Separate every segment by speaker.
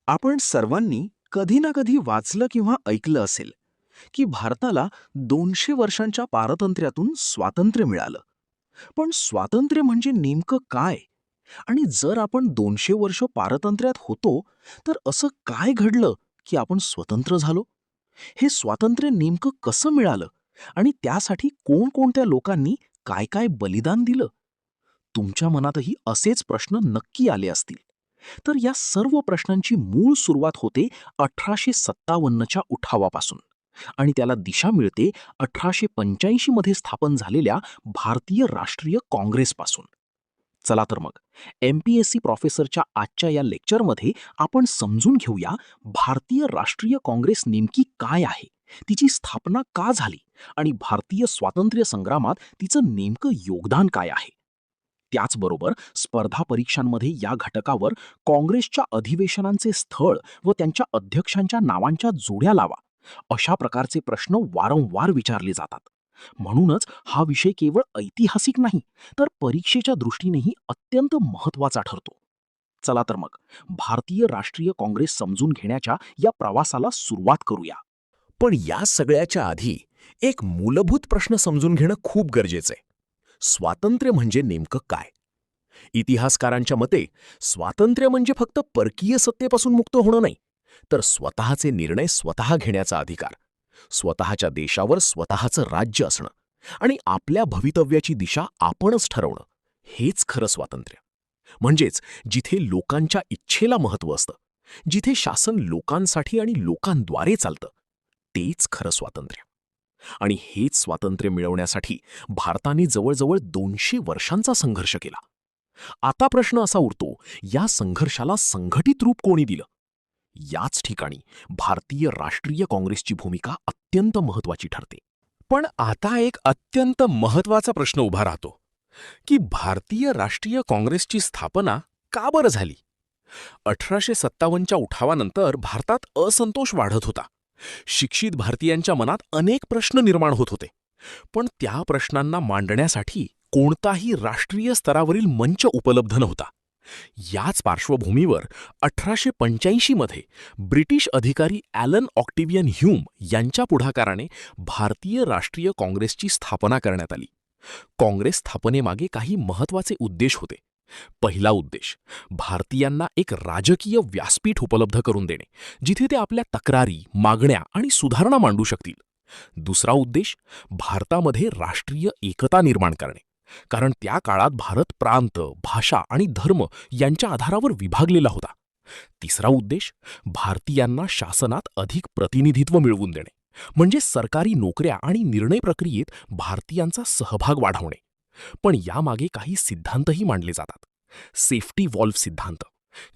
Speaker 1: आपण सर्वांनी कधी ना कधी वाचलं किंवा ऐकलं असेल की भारताला 200 वर्षांच्या पारतंत्र्यातून स्वातंत्र्य मिळालं. पण स्वातंत्र्य म्हणजे नेमकं काय? आणि जर आपण 200 वर्ष पारतंत्र्यात होतो, तर असं काय घडलं की आपण स्वतंत्र झालो? हे स्वातंत्र्य नेमकं कसं मिळालं? आणि त्यासाठी कोणकोणत्या लोकांनी काय काय बलिदान दिलं? तुमच्या मनातही असेच प्रश्न नक्की आले असतील. तर या सर्व प्रश्नांची मूळ सुरुवात होते 1857च्या उठावापासून आणि त्याला दिशा मिळते 1885 मध्ये स्थापन झालेल्या भारतीय राष्ट्रीय काँग्रेसपासून. चला तर मग MPSC प्रोफेसरच्या आजच्या या लेक्चरमध्ये आपण समजून घेऊया भारतीय राष्ट्रीय काँग्रेस नेमकी काय आहे, तिची स्थापना का झाली आणि भारतीय स्वातंत्र्य संग्रामात तिचं नेमकं योगदान काय आहे. त्याचबरोबर स्पर्धा परीक्षांमध्ये या घटकावर काँग्रेसच्या अधिवेशनांचे स्थळ व त्यांच्या अध्यक्षांच्या नावांच्या जोड्या लावा, अशा प्रकारचे प्रश्न वारंवार विचारले जातात. म्हणूनच हा विषय केवळ ऐतिहासिक नाही, तर परीक्षेच्या दृष्टीनेही अत्यंत महत्त्वाचा ठरतो. चला तर मग भारतीय राष्ट्रीय काँग्रेस समजून घेण्याच्या या प्रवासाला सुरुवात करूया.
Speaker 2: पण या सगळ्याच्या आधी एक मूलभूत प्रश्न समजून घेणं खूप गरजेचं आहे. स्वातंत्र्य म्हणजे नेमकं काय? इतिहासकारांच्या मते स्वातंत्र्य म्हणजे फक्त परकीय सत्तेपासून मुक्त होणं नाही, तर स्वतःचे निर्णय स्वतः घेण्याचा अधिकार, स्वतःच्या देशावर स्वतःचं राज्य असणं आणि आपल्या भवितव्याची दिशा आपणच ठरवणं, हेच खरं स्वातंत्र्य. म्हणजेच जिथे लोकांच्या इच्छेला महत्त्व असतं, जिथे शासन लोकांसाठी आणि लोकांद्वारे चालतं, तेच खरं स्वातंत्र्य. आणि हेच स्वातंत्र्य मिळवण्यासाठी भारताने जवळजवळ 200 वर्षांचा संघर्ष केला. आता प्रश्न असा उरतो, या संघर्षाला संघटित रूप कोणी दिलं? याच ठिकाणी भारतीय राष्ट्रीय काँग्रेसची भूमिका अत्यंत महत्त्वाची ठरते.
Speaker 3: पण आता एक अत्यंत महत्त्वाचा प्रश्न उभा राहतो की भारतीय राष्ट्रीय काँग्रेसची स्थापना का बरं झाली? 1857च्या उठावानंतर भारतात असंतोष वाढत होता. शिक्षित भारतीयांच्या मनात अनेक प्रश्न निर्माण होत होते. पण त्या प्रश्नांना मांडण्यासाठी कोणताही राष्ट्रीय स्तरावरील मंच उपलब्ध नव्हता. याच पार्श्वभूमीवर 1885 मध्ये ब्रिटिश अधिकारी ॲलन ऑक्टिव्हियन ह्यूम यांच्या पुढाकाराने भारतीय राष्ट्रीय काँग्रेसची स्थापना करण्यात आली. काँग्रेस स्थापनेमागे काही महत्त्वाचे उद्देश होते. पहिला उद्देश, भारतीयांना एक राजकीय व्यासपीठ उपलब्ध करून देणे, जिथे ते आपल्या तक्रारी, मागण्या आणि सुधारणा मांडू शकतील. दुसरा उद्देश, भारतामध्ये राष्ट्रीय एकता निर्माण करणे, कारण त्या काळात भारत प्रांत, भाषा आणि धर्म यांच्या आधारावर विभागलेला होता. तिसरा उद्देश, भारतीयांना शासनात अधिक प्रतिनिधित्व मिळवून देणे, म्हणजे सरकारी नोकऱ्या आणि निर्णय प्रक्रियेत भारतीयांचा सहभाग वाढवणे. पण यामागे काही सिद्धांतही मांडले जातात. सेफ्टी वॉल्व सिद्धांत,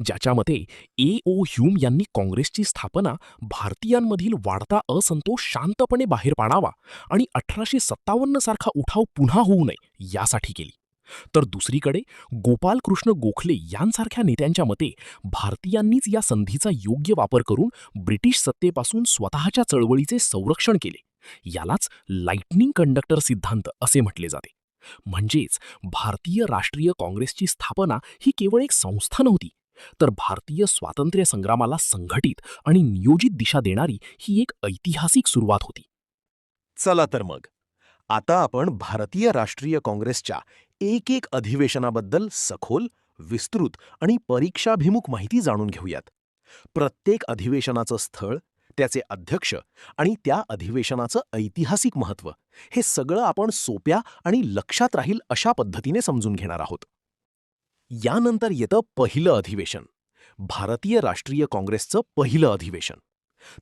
Speaker 3: ज्याच्या मते ह्यूम यांनी काँग्रेसची स्थापना भारतीयांमधील वाढता असंतोष शांतपणे बाहेर पाडावा आणि 1857 सारखा उठाव पुन्हा होऊ नये यासाठी केली. तर दुसरीकडे गोपालकृष्ण गोखले यांसारख्या नेत्यांच्या मते भारतीयांनीच या संधीचा योग्य वापर करून ब्रिटिश सत्तेपासून स्वतःच्या चळवळीचे संरक्षण केले. यालाच लाइटनिंग कंडक्टर सिद्धांत असे म्हटले जाते. म्हणजेच भारतीय राष्ट्रीय काँग्रेसची स्थापना ही केवळ एक संस्था नव्हती, तर भारतीय स्वातंत्र्य संग्रामाला संघटित आणि नियोजित दिशा देणारी ही एक ऐतिहासिक सुरुवात होती.
Speaker 2: चला तर मग आता आपण भारतीय राष्ट्रीय काँग्रेसच्या एक एक अधिवेशनाबद्दल सखोल, विस्तृत आणि परीक्षाभिमुख माहिती जाणून घेऊयात. प्रत्येक अधिवेशनाचं स्थळ, त्याचे अध्यक्ष आणि त्या अधिवेशनाचं ऐतिहासिक महत्त्व, हे सगळं आपण सोप्या आणि लक्षात राहील अशा पद्धतीने समजून घेणार आहोत. यानंतर येतं पहिलं अधिवेशन, भारतीय राष्ट्रीय काँग्रेसचं पहिलं अधिवेशन.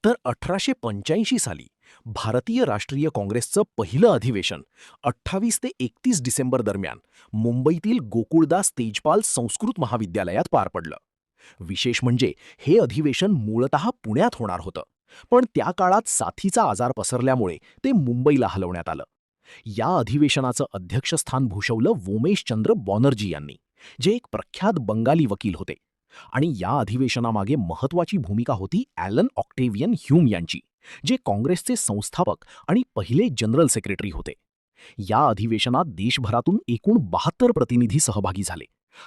Speaker 2: तर 1885 साली भारतीय राष्ट्रीय काँग्रेसचं पहिलं अधिवेशन 28 ते 31 डिसेंबर दरम्यान मुंबईतील गोकुळदास तेजपाल संस्कृत महाविद्यालयात पार पडलं. विशेष म्हणजे हे अधिवेशन मूळतः पुण्यात होणार होतं, पण त्या काळात साथीचा आजार पसरल्यामुळे ते मुंबईला हलवण्यात आलं. या अधिवेशनाचं अध्यक्षस्थान भूषवलं वोमेशचंद्र बॅनर्जी यांनी, जे एक प्रख्यात बंगाली वकील होते. आणि या अधिवेशनामागे महत्त्वाची भूमिका होती ॲलन ऑक्टेव्हियन ह्यूम यांची, जे काँग्रेसचे संस्थापक आणि पहिले जनरल सेक्रेटरी होते. या अधिवेशनात देशभरातून एकूण 72 प्रतिनिधी सहभागी झाले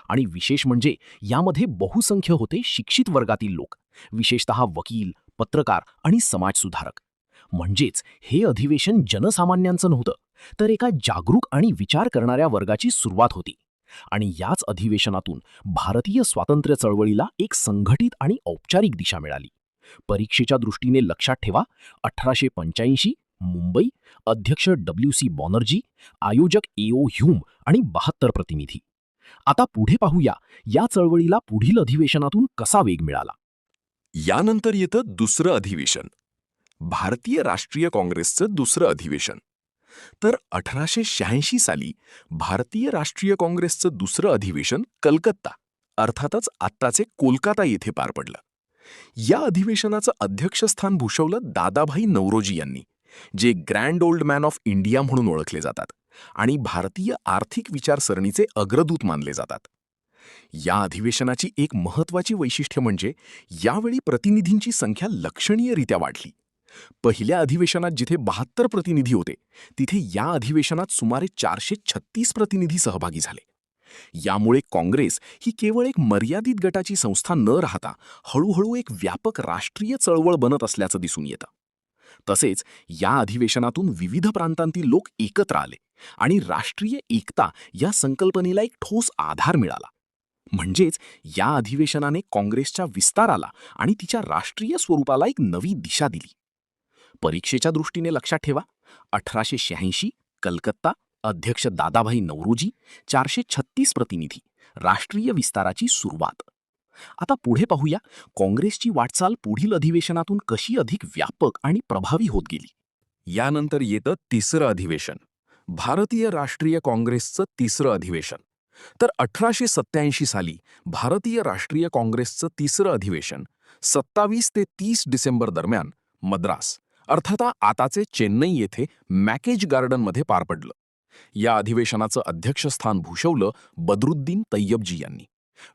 Speaker 2: आणि विशेष म्हणजे यामध्ये बहुसंख्य होते शिक्षित वर्गातील लोक,
Speaker 3: विशेषतः वकील, पत्रकार आणि समाजसुधारक. म्हणजेच हे अधिवेशन जनसामान्यांचं नव्हतं, तर एका जागरूक आणि विचार करणाऱ्या वर्गाची सुरुवात होती. आणि याच अधिवेशनातून भारतीय स्वातंत्र्य चळवळीला एक संघटित आणि औपचारिक दिशा मिळाली. परीक्षेच्या दृष्टीने लक्षात ठेवा, 1885 मुंबई, अध्यक्ष WC बॅनर्जी, आयोजक AO ह्यूम आणि 72 प्रतिनिधी. आता पुढे पाहूया या चळवळीला पुढील अधिवेशनातून कसा वेग मिळाला.
Speaker 2: यानंतर येतं दुसरं अधिवेशन, भारतीय राष्ट्रीय काँग्रेसचं दुसरं अधिवेशन. तर 1886 साली भारतीय राष्ट्रीय काँग्रेसचं दुसरं अधिवेशन कलकत्ता, अर्थातच आत्ताचे कोलकाता येथे पार पडलं. या अधिवेशनाचं अध्यक्षस्थान भूषवलं दादाभाई नौरोजी यांनी, जे grand old man of India म्हणून ओळखले जातात आणि भारतीय आर्थिक विचारसरणीचे अग्रदूत मानले जातात. या अधिवेशनाची एक महत्त्वाची वैशिष्ट्य म्हणजे यावेळी प्रतिनिधींची संख्या लक्षणीयरित्या वाढली. पहिल्या अधिवेशनात जिथे 72 प्रतिनिधी होते, तिथे या अधिवेशनात सुमारे 436 प्रतिनिधी सहभागी झाले. यामुळे काँग्रेस ही केवळ एक मर्यादित गटाची संस्था न राहता हळूहळू एक व्यापक राष्ट्रीय चळवळ बनत असल्याचं दिसून येतं. तसेच या अधिवेशनातून विविध प्रांतांतील लोक एकत्र आले आणि राष्ट्रीय एकता या संकल्पनेला एक ठोस आधार मिळाला. म्हणजेच या अधिवेशनाने काँग्रेसच्या विस्ताराला आणि तिच्या राष्ट्रीय स्वरूपाला एक नवी दिशा दिली. परीक्षेच्या दृष्टीने लक्षात ठेवा, 1886 कलकत्ता, अध्यक्ष दादाभाई नौरोजी, 436 प्रतिनिधी, राष्ट्रीय विस्ताराची सुरुवात. आता पुढे पाहूया काँग्रेसची वाटचाल पुढील अधिवेशनातून कशी अधिक व्यापक आणि प्रभावी होत गेली. यानंतर येतं तिसरं अधिवेशन, भारतीय राष्ट्रीय काँग्रेसचं तिसरं अधिवेशन. तर 1887 साली भारतीय राष्ट्रीय काँग्रेसचं तिसरं अधिवेशन 27 ते 30 डिसेंबर दरम्यान मद्रास, अर्थात आताचे चेन्नई येथे मॅकेज गार्डनमध्ये पार पडलं. या अधिवेशनाचं अध्यक्षस्थान भूषवलं बदरुद्दीन तय्यबजी यांनी.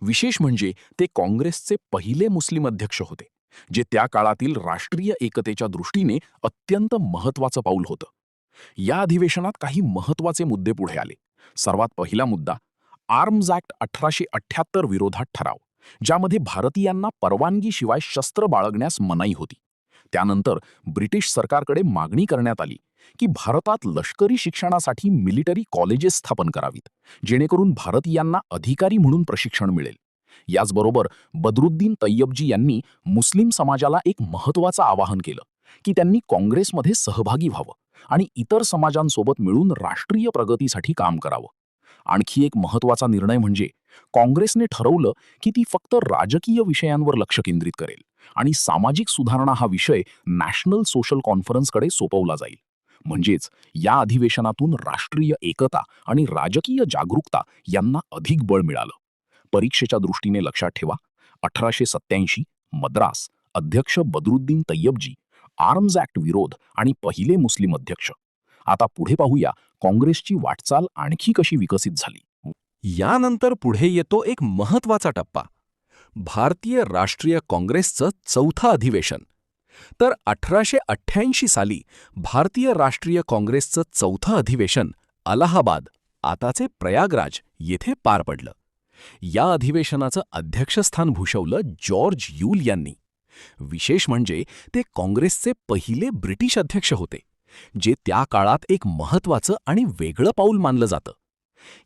Speaker 2: विशेष म्हणजे ते काँग्रेसचे पहिले मुस्लिम अध्यक्ष होते, जे त्या काळातील राष्ट्रीय एकतेच्या दृष्टीने अत्यंत महत्त्वाचं पाऊल होतं. या अधिवेशनात काही महत्त्वाचे मुद्दे पुढे आले. सर्वात पहिला मुद्दा, आर्म्स ॲक्ट 1878 विरोधात ठराव, ज्यामध्ये भारतीयांना परवानगीशिवाय शस्त्र बाळगण्यास मनाई होती. त्यानंतर ब्रिटिश सरकारकडे मागणी करण्यात आली की भारतात लष्करी शिक्षणासाठी मिलिटरी कॉलेजेस स्थापन करावीत, जेणेकरून भारतीयांना अधिकारी म्हणून प्रशिक्षण मिळेल. याचबरोबर बदरुद्दीन तय्यबजी यांनी मुस्लिम समाजाला एक महत्त्वाचं आवाहन केलं की त्यांनी काँग्रेसमध्ये सहभागी व्हावं आणि इतर समाजांसोबत मिळून राष्ट्रीय प्रगतीसाठी काम करावं. आणखी एक महत्त्वाचा निर्णय म्हणजे काँग्रेसने ठरवलं की ती फक्त राजकीय विषयांवर लक्ष केंद्रित करेल आणि सामाजिक सुधारणा हा विषय नॅशनल सोशल कॉन्फरन्सकडे सोपवला जाईल. म्हणजेच या अधिवेशनातून राष्ट्रीय एकता आणि राजकीय जागरूकता यांना अधिक बळ मिळालं. परीक्षेच्या दृष्टीने लक्षात ठेवा, 1887 मद्रास, अध्यक्ष बदरुद्दीन तय्यबजी, आर्म्स ॲक्ट विरोध आणि पहिले मुस्लिम अध्यक्ष. आता पुढे पाहूया काँग्रेसची वाटचाल आणखी कशी विकसित झाली. यानंतर पुढे येतो एक महत्त्वाचा टप्पा, भारतीय राष्ट्रीय काँग्रेसचं चौथं अधिवेशन. तर 1888 साली भारतीय राष्ट्रीय काँग्रेसचं चौथं अधिवेशन अलाहाबाद, आताचे प्रयागराज येथे पार पडलं. या अधिवेशनाचं अध्यक्षस्थान भूषवलं जॉर्ज यूल यांनी. विशेष म्हणजे ते काँग्रेसचे पहिले ब्रिटिश अध्यक्ष होते, जे त्या काळात एक महत्त्वाचं आणि वेगळं पाऊल मानलं जातं.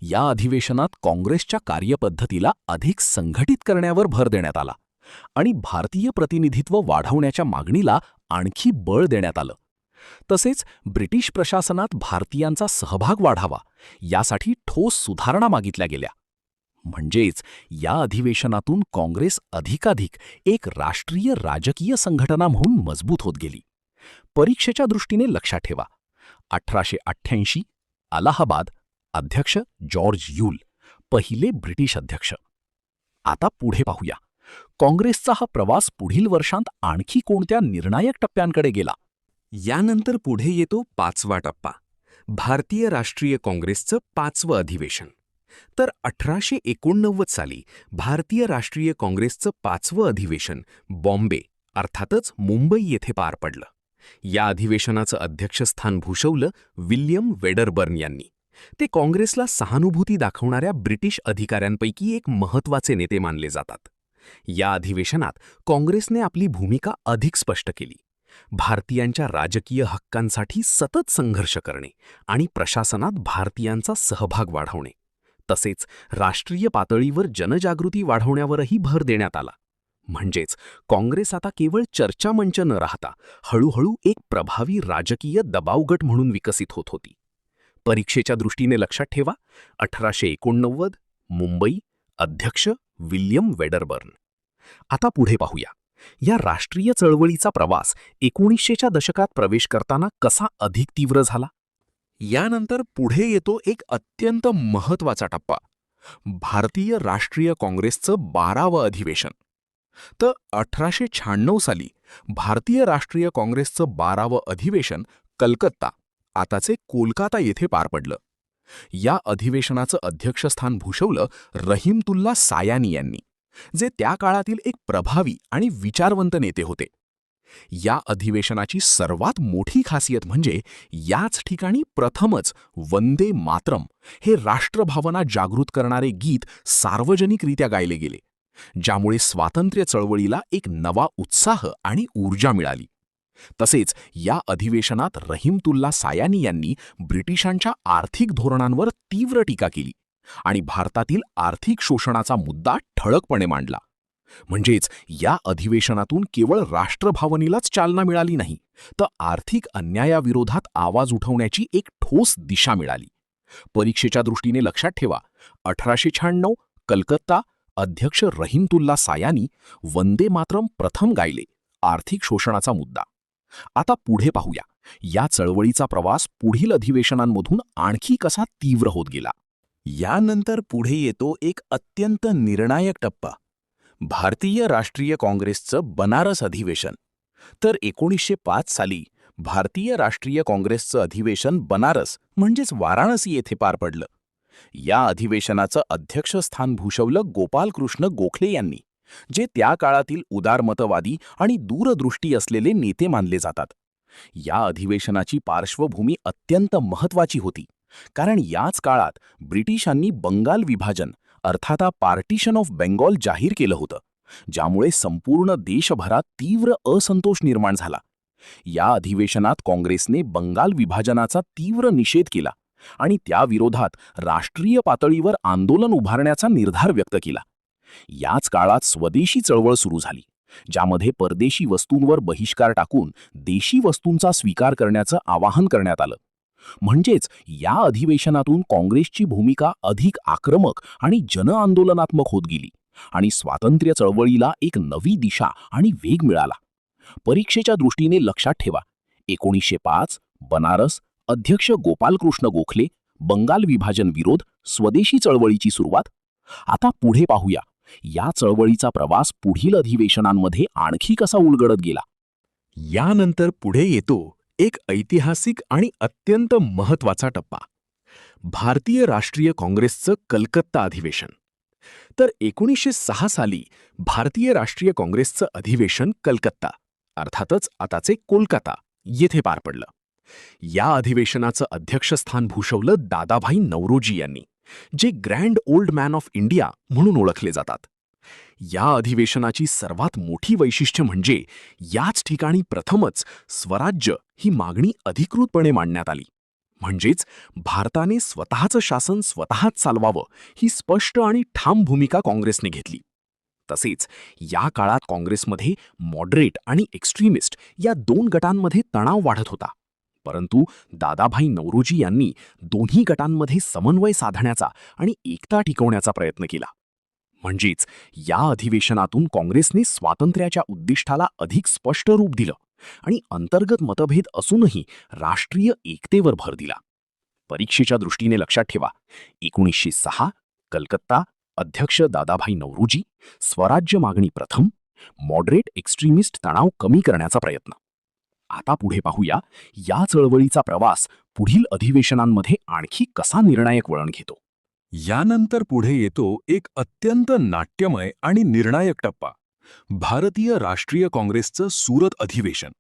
Speaker 2: या अधिवेशनात काँग्रेसच्या कार्यपद्धतीला अधिक संघटित करण्यावर भर देण्यात आला आणि भारतीय प्रतिनिधित्व वाढवण्याच्या मागणीला आणखी बळ देण्यात आलं. तसेच ब्रिटिश प्रशासनात भारतीयांचा सहभाग वाढावा यासाठी ठोस सुधारणा मागितल्या गेल्या. म्हणजेच या अधिवेशनातून काँग्रेस अधिकाधिक एक राष्ट्रीय राजकीय संघटना म्हणून मजबूत होत गेली. परीक्षेच्या दृष्टीने लक्षात ठेवा, 1888 अलाहाबाद, अध्यक्ष जॉर्ज यूल, पहिले ब्रिटिश अध्यक्ष. आता पुढे पाहूया काँग्रेसचा हा प्रवास पुढील वर्षांत आणखी कोणत्या निर्णायक टप्प्यांकडे गेला.
Speaker 4: यानंतर पुढे येतो 5वा टप्पा, भारतीय राष्ट्रीय काँग्रेसचं 5वं अधिवेशन. तर 1889 साली भारतीय राष्ट्रीय काँग्रेसचं 5वं अधिवेशन बॉम्बे, अर्थातच मुंबई येथे पार पडलं. या अधिवेशनाचं अध्यक्षस्थान भूषवलं विल्यम वेडरबर्न यांनी. ते काँग्रेसला सहानुभूती दाखवणाऱ्या ब्रिटिश अधिकाऱ्यांपैकी एक महत्त्वाचे नेते मानले जातात. या अधिवेशनात काँग्रेसने आपली भूमिका अधिक स्पष्ट केली. भारतीयांच्या राजकीय हक्कांसाठी सतत संघर्ष करणे आणि प्रशासनात भारतीयांचा सहभाग वाढवणे, तसेच राष्ट्रीय पातळीवर जनजागृती वाढवण्यावरही भर देण्यात आला. म्हणजेच काँग्रेस आता केवळ चर्चामंच न राहता हळूहळू एक प्रभावी राजकीय दबावगट म्हणून विकसित होत होती. परीक्षेच्या दृष्टीने लक्षात ठेवा, 1889, मुंबई, अध्यक्ष विल्यम वेडरबर्न. आता पुढे पाहूया, या राष्ट्रीय चळवळीचा प्रवास 1900च्या दशकात प्रवेश करताना कसा अधिक तीव्र झाला. यानंतर पुढे येतो एक अत्यंत महत्त्वाचा टप्पा, भारतीय राष्ट्रीय काँग्रेसचं 12वं अधिवेशन. तर 1896 साली भारतीय राष्ट्रीय काँग्रेसचं 12वं अधिवेशन कलकत्ता, आताचे कोलकाता येथे पार पडलं. या अधिवेशनाचं अध्यक्षस्थान भूषवलं रहीमतुल्ला सायानी यांनी, जे त्या काळातील एक प्रभावी आणि विचारवंत नेते होते. या अधिवेशनाची सर्वात मोठी खासियत म्हणजे याच ठिकाणी प्रथमच वंदे मातरम हे राष्ट्रभावना जागृत करणारे गीत सार्वजनिकरित्या गायले गेले, ज्यामुळे स्वातंत्र्य चळवळीला एक नवा उत्साह आणि ऊर्जा मिळाली. तसेच या अधिवेशनात रहीमतुल्ला सायानी यांनी ब्रिटिशांच्या आर्थिक धोरणांवर तीव्र टीका केली आणि भारतातील आर्थिक शोषणाचा मुद्दा ठळकपणे मांडला. म्हणजेच या अधिवेशनातून केवळ राष्ट्रभावनेलाच चालना मिळाली नाही, तर आर्थिक अन्यायाविरोधात आवाज उठवण्याची एक ठोस दिशा मिळाली. परीक्षेच्या दृष्टीने लक्षात ठेवा, 1896 कलकत्ता, अध्यक्ष रहीमतुल्ला सायानी, वंदे मातरम प्रथम गायले, आर्थिक शोषणाचा मुद्दा. आता पुढे पाहूया, या चळवळीचा प्रवास पुढील अधिवेशनांमधून आणखी कसा तीव्र होत गेला.
Speaker 1: यानंतर पुढे येतो एक अत्यंत निर्णायक टप्पा, भारतीय राष्ट्रीय काँग्रेसचं बनारस अधिवेशन. तर 1905 साली भारतीय राष्ट्रीय काँग्रेसचं अधिवेशन बनारस म्हणजेच वाराणसी येथे पार पडलं. या अधिवेशनाचं अध्यक्षस्थान भूषवलं गोपालकृष्ण गोखले यांनी, जे त्या काळातील उदारमतवादी आणि दूरदृष्टी असलेले नेते मानले जातात. या अधिवेशनाची पार्श्वभूमी अत्यंत महत्त्वाची होती, कारण याच काळात ब्रिटिशांनी बंगाल विभाजन अर्थात पार्टिशन ऑफ बेंगॉल जाहीर केलं होतं, ज्यामुळे संपूर्ण देशभरात तीव्र असंतोष निर्माण झाला. या अधिवेशनात काँग्रेसने बंगाल विभाजनाचा तीव्र निषेध केला आणि त्या विरोधात राष्ट्रीय पातळीवर आंदोलन उभारण्याचा निर्धार व्यक्त केला. याच काळात स्वदेशी चळवळ सुरू झाली, ज्यामध्ये परदेशी वस्तूंवर बहिष्कार टाकून देशी वस्तूंचा स्वीकार करण्याचं आवाहन करण्यात आलं. म्हणजेच या अधिवेशनातून काँग्रेसची भूमिका अधिक आक्रमक आणि जनआंदोलनात्मक होत गेली आणि स्वातंत्र्य चळवळीला एक नवी दिशा आणि वेग मिळाला. परीक्षेच्या दृष्टीने लक्षात ठेवा, 1905 बनारस, अध्यक्ष गोपालकृष्ण गोखले, बंगाल विभाजन विरोध, स्वदेशी चळवळीची सुरुवात. आता पुढे पाहूया, या चळवळीचा प्रवास पुढील अधिवेशनांमध्ये आणखी कसा उलगडत गेला.
Speaker 3: यानंतर पुढे येतो एक ऐतिहासिक आणि अत्यंत महत्त्वाचा टप्पा, भारतीय राष्ट्रीय काँग्रेसचं कलकत्ता अधिवेशन. तर 1906 साली भारतीय राष्ट्रीय काँग्रेसचं अधिवेशन कलकत्ता, अर्थातच आताचे कोलकाता येथे पार पडलं. या अधिवेशनाचं अध्यक्षस्थान भूषवलं दादाभाई नौरोजी यांनी, जे grand old man of India म्हणून ओळखले जातात. या अधिवेशनाची सर्वात मोठी वैशिष्ट्य म्हणजे याच ठिकाणी प्रथमच स्वराज्य ही मागणी अधिकृतपणे मांडण्यात आली. म्हणजेच भारताने स्वतःचं शासन स्वतःच चालवावं ही स्पष्ट आणि ठाम भूमिका काँग्रेसने घेतली. तसेच या काळात काँग्रेसमध्ये मॉडरेट आणि एक्स्ट्रीमिस्ट या दोन गटांमध्ये तणाव वाढत होता, परंतु दादाभाई नौरोजी यांनी दोन्ही गटांमध्ये समन्वय साधण्याचा आणि एकता टिकवण्याचा प्रयत्न केला. म्हणजेच या अधिवेशनातून काँग्रेसने स्वातंत्र्याच्या उद्दिष्टाला अधिक स्पष्ट रूप दिलं आणि अंतर्गत मतभेद असूनही राष्ट्रीय एकतेवर भर दिला. परीक्षेच्या दृष्टीने लक्षात ठेवा, 1906 कलकत्ता, अध्यक्ष दादाभाई नौरोजी, स्वराज्य मागणी प्रथम, मॉडरेट एक्स्ट्रीमिस्ट तणाव कमी करण्याचा प्रयत्न. आता पुढे पाहूया, या चळवळीचा प्रवास पुढील अधिवेशनांमध्ये आणखी कसा निर्णायक वळण घेतो.
Speaker 2: यानंतर पुढे येतो एक अत्यंत नाट्यमय आणि निर्णायक टप्पा, भारतीय राष्ट्रीय काँग्रेसचं सुरत अधिवेशन.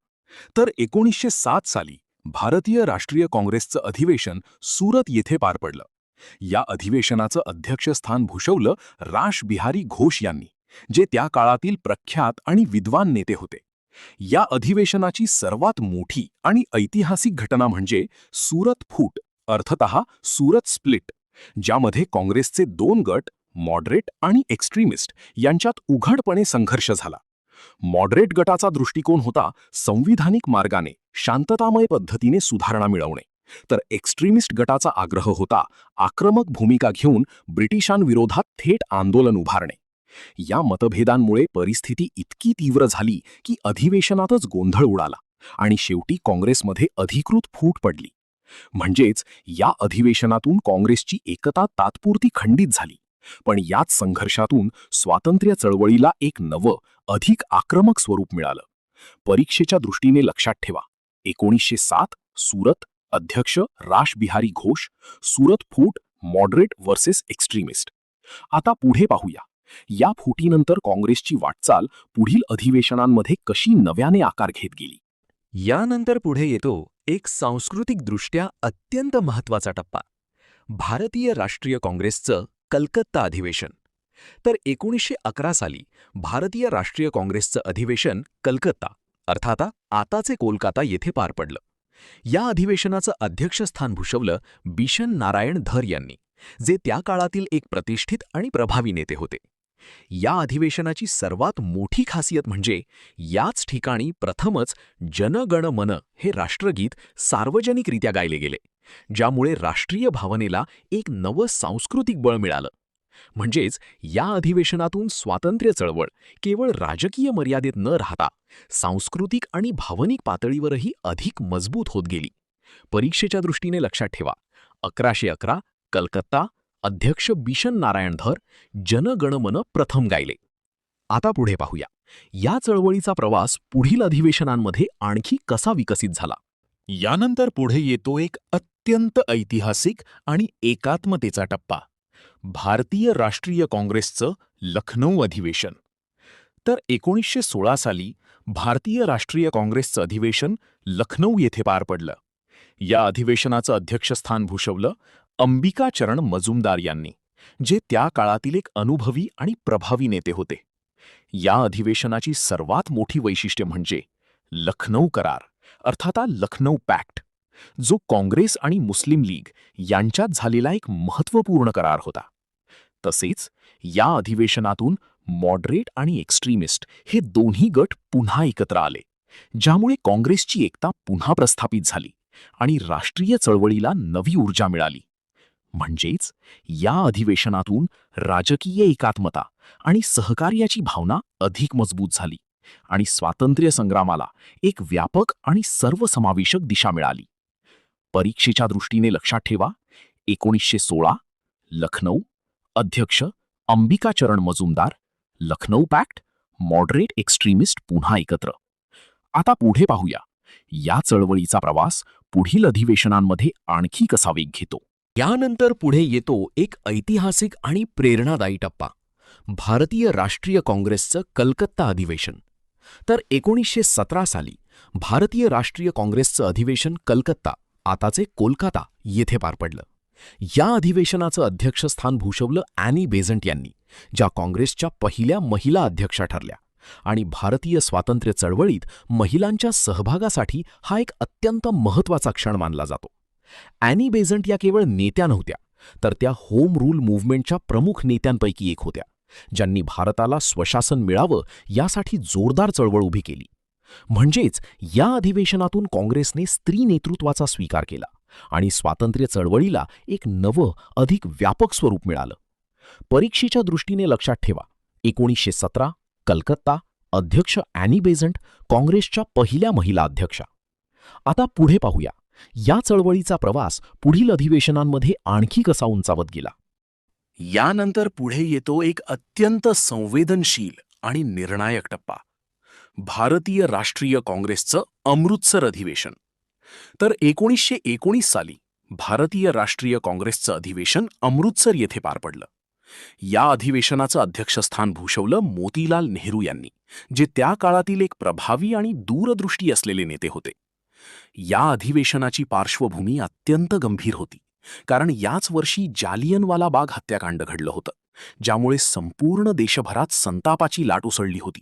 Speaker 2: तर 1907 साली भारतीय राष्ट्रीय काँग्रेसचं अधिवेशन सुरत येथे पार पडलं. या अधिवेशनाचं अध्यक्षस्थान भूषवलं रास बिहारी घोष यांनी,
Speaker 3: जे त्या काळातील प्रख्यात आणि विद्वान नेते होते. या अधिवेशनाची सर्वात मोठी आणि ऐतिहासिक घटना म्हणजे सुरत फूट, अर्थतः सुरत स्प्लिट, ज्यामध्ये काँग्रेसचे 2 गट, मॉडरेट आणि एक्स्ट्रीमिस्ट, यांच्यात उघडपणे संघर्ष झाला. मॉडरेट गटाचा दृष्टिकोन होता संविधानिक मार्गाने शांततामय पद्धतीने सुधारणा मिळवणे, तर एक्स्ट्रीमिस्ट गटाचा आग्रह होता आक्रमक भूमिका घेऊन ब्रिटिशांविरोधात थेट आंदोलन उभारणे. या मतभेदांमुळे परिस्थिती इतकी तीव्र झाली की अधिवेशनातच गोंधळ उडाला आणि शेवटी काँग्रेसमध्ये अधिकृत फूट पडली. म्हणजेच या अधिवेशनातून काँग्रेसची एकता तात्पुरती खंडित झाली, पण याच संघर्षातून स्वातंत्र्य चळवळीला एक नवं, अधिक आक्रमक स्वरूप मिळालं. परीक्षेच्या दृष्टीने लक्षात ठेवा, 1907 सुरत, अध्यक्ष रास बिहारी घोष, सुरत फूट, मॉडरेट वर्सेस एक्स्ट्रीमिस्ट. आता पुढे पाहूया, या फुटीनंतर काँग्रेसची वाटचाल पुढील अधिवेशनांमध्ये कशी नव्याने आकार घेत गेली.
Speaker 4: यानंतर पुढे येतो एक सांस्कृतिकदृष्ट्या अत्यंत महत्त्वाचा टप्पा, भारतीय राष्ट्रीय काँग्रेसचं कलकत्ता अधिवेशन. तर 1911 साली भारतीय राष्ट्रीय काँग्रेसचं अधिवेशन कलकत्ता, अर्थात आताचे कोलकाता, येथे पार पडलं. या अधिवेशनाचं अध्यक्षस्थान भूषवलं बिशन नारायण धर यांनी, जे त्या काळातील एक प्रतिष्ठित आणि प्रभावी नेते होते. या अधिवेशनाची सर्वात मोठी खासियत म्हणजे याच ठिकाणी प्रथमच जन गण मन हे राष्ट्रगीत सार्वजनिकरित्या गायले गेले, ज्यामुळे राष्ट्रीय भावनेला एक नवं सांस्कृतिक बळ मिळालं. म्हणजेच या अधिवेशनातून स्वातंत्र्य चळवळ केवळ राजकीय मर्यादेत न राहता सांस्कृतिक आणि भावनिक पातळीवरही अधिक मजबूत होत गेली. परीक्षेच्या दृष्टीने लक्षात ठेवा, 1111 कलकत्ता, अध्यक्ष बिशन नारायण धर, जन गण मन प्रथम गायले. आता पुढे पाहूया, या चळवळीचा प्रवास पुढील अधिवेशनांमध्ये आणखी कसा विकसित झाला.
Speaker 3: यानंतर पुढे येतो एक अत्यंत ऐतिहासिक आणि एकात्मतेचा टप्पा, भारतीय राष्ट्रीय काँग्रेसचं लखनौ अधिवेशन. तर 1916 साली भारतीय राष्ट्रीय काँग्रेसचं अधिवेशन लखनौ येथे पार पडलं. या अधिवेशनाचं अध्यक्षस्थान भूषवलं अंबिकाचरण मजुमदार यांनी, जे त्या काळातील एक अनुभवी आणि प्रभावी नेते होते. या अधिवेशनाची सर्वात मोठी वैशिष्ट्य म्हणजे लखनौ करार, अर्थात लखनौ पॅक्ट, जो काँग्रेस आणि मुस्लिम लीग यांच्यात झालेला एक महत्त्वपूर्ण करार होता. तसेच या अधिवेशनातून मॉडरेट आणि एक्स्ट्रीमिस्ट हे दोन्ही गट पुन्हा एकत्र आले, ज्यामुळे काँग्रेसची एकता पुन्हा प्रस्थापित झाली आणि राष्ट्रीय चळवळीला नवी ऊर्जा मिळाली. म्हणजेच या अधिवेशनातून राजकीय एकात्मता आणि सहकार्याची भावना अधिक मजबूत झाली आणि स्वातंत्र्य संग्रामाला एक व्यापक आणि सर्वसमावेशक दिशा मिळाली. परीक्षेच्या दृष्टीने लक्षात ठेवा, 1916 लखनौ, अध्यक्ष Ambikacharan Majumdar, Lucknow pact, moderate extremist पुन्हा एकत्र. आता पुढे पाहूया, या चळवळीचा प्रवास पुढील अधिवेशनांमध्ये आणखी कसा वेग घेतो.
Speaker 4: यानंतर पुढे येतो एक ऐतिहासिक आणि प्रेरणादायी टप्पा, भारतीय राष्ट्रीय काँग्रेसचं कलकत्ता अधिवेशन. तर 1917 साली भारतीय राष्ट्रीय काँग्रेसचं अधिवेशन कलकत्ता, आताचे कोलकाता, येथे पार पडलं. या अधिवेशनाचं अध्यक्षस्थान भूषवलं ॲनी बेझंट यांनी, ज्या काँग्रेसच्या पहिल्या महिला अध्यक्षा ठरल्या आणि भारतीय स्वातंत्र्य चळवळीत महिलांच्या सहभागासाठी हा एक अत्यंत महत्त्वाचा क्षण मानला जातो. ॲनी बेझंट या केवळ नेत्या नव्हत्या, तर त्या होम रूल मूव्हमेंटच्या प्रमुख नेत्यांपैकी एक होत्या, ज्यांनी भारताला स्वशासन मिळावं यासाठी जोरदार चळवळ उभी केली. म्हणजेच या अधिवेशनातून काँग्रेसने स्त्री नेतृत्वाचा स्वीकार केला आणि स्वातंत्र्य चळवळीला एक नवं, अधिक व्यापक स्वरूप मिळालं. परीक्षेच्या दृष्टीने लक्षात ठेवा, 1917 कलकत्ता, अध्यक्ष ॲनी बेझंट, काँग्रेसच्या पहिल्या महिला अध्यक्षा. आता पुढे पाहूया, या चळवळीचा प्रवास पुढील अधिवेशनांमध्ये आणखी कसा उंचावत गेला.
Speaker 3: यानंतर पुढे येतो एक अत्यंत संवेदनशील आणि निर्णायक टप्पा, भारतीय राष्ट्रीय काँग्रेसचं अमृतसर अधिवेशन. तर 1919 साली भारतीय राष्ट्रीय काँग्रेसचं अधिवेशन अमृतसर येथे पार पडलं. या अधिवेशनाचं अध्यक्षस्थान भूषवलं मोतीलाल नेहरू यांनी, जे त्या काळातील एक प्रभावी आणि दूरदृष्टी असलेले नेते होते. या अधिवेशनाची पार्श्वभूमी अत्यंत गंभीर होती, कारण याच वर्षी जालियनवाला बाग हत्याकांड घडलं होतं. ज्यामुळे संपूर्ण देशभरात संतापाची लाट उसळली होती.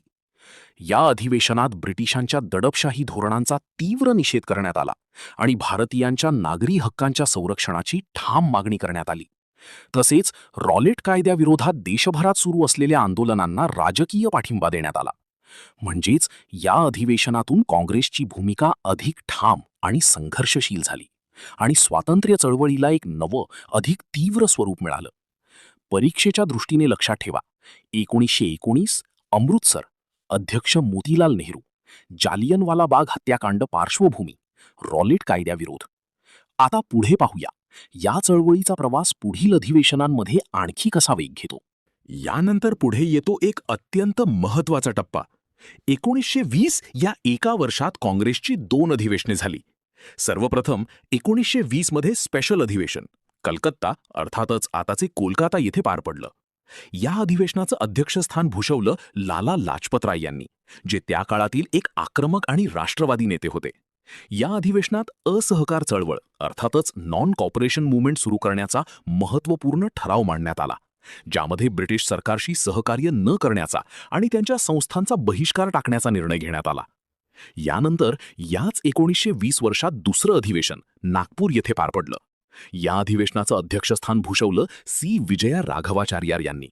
Speaker 3: या अधिवेशनात ब्रिटिशांच्या दडपशाही धोरणांचा तीव्र निषेध करण्यात आला आणि भारतीयांच्या नागरी हक्कांच्या संरक्षणाची ठाम मागणी करण्यात आली. तसेच रॉलेट कायद्याविरोधात देशभरात सुरू असलेल्या आंदोलनांना राजकीय पाठिंबा देण्यात आला. म्हणजेच या अधिवेशनातून काँग्रेसची भूमिका अधिक ठाम आणि संघर्षशील झाली आणि स्वातंत्र्य चळवळीला एक नवं, अधिक तीव्र स्वरूप मिळालं. परीक्षेच्या दृष्टीने लक्षात ठेवा, 1919 अमृतसर, अध्यक्ष मोतीलाल नेहरू, जालियनवाला बाग हत्याकांड पार्श्वभूमी, रॉलेट कायद्याविरोध. आता पुढे पाहूया, या चळवळीचा प्रवास पुढील अधिवेशनांमध्ये आणखी कसा वेग घेतो.
Speaker 2: यानंतर पुढे येतो एक अत्यंत महत्वाचा टप्पा. 1920 या एका वर्षात काँग्रेसची 2 अधिवेशने झाली. सर्वप्रथम 1920 मध्ये स्पेशल अधिवेशन कलकत्ता, अर्थातच आताचे कोलकाता येथे पार पडलं. या अधिवेशनाचं अध्यक्षस्थान भूषवलं लाला लाजपतराय यांनी, जे त्या काळातील एक आक्रमक आणि राष्ट्रवादी नेते होते. या अधिवेशनात असहकार चळवळ अर्थातच नॉन कॉपरेशन मुवमेंट सुरू करण्याचा महत्त्वपूर्ण ठराव मांडण्यात आला, ज्यामध्ये ब्रिटिश सरकारशी सहकार्य न करण्याचा आणि त्यांच्या संस्थांचा बहिष्कार टाकण्याचा निर्णय घेण्यात आला. यानंतर याच 1920 वर्षात दुसरं अधिवेशन नागपूर येथे पार पडलं. या अधिवेशनाचं अध्यक्षस्थान भूषवलं सी विजया राघवाचार्यार यांनी.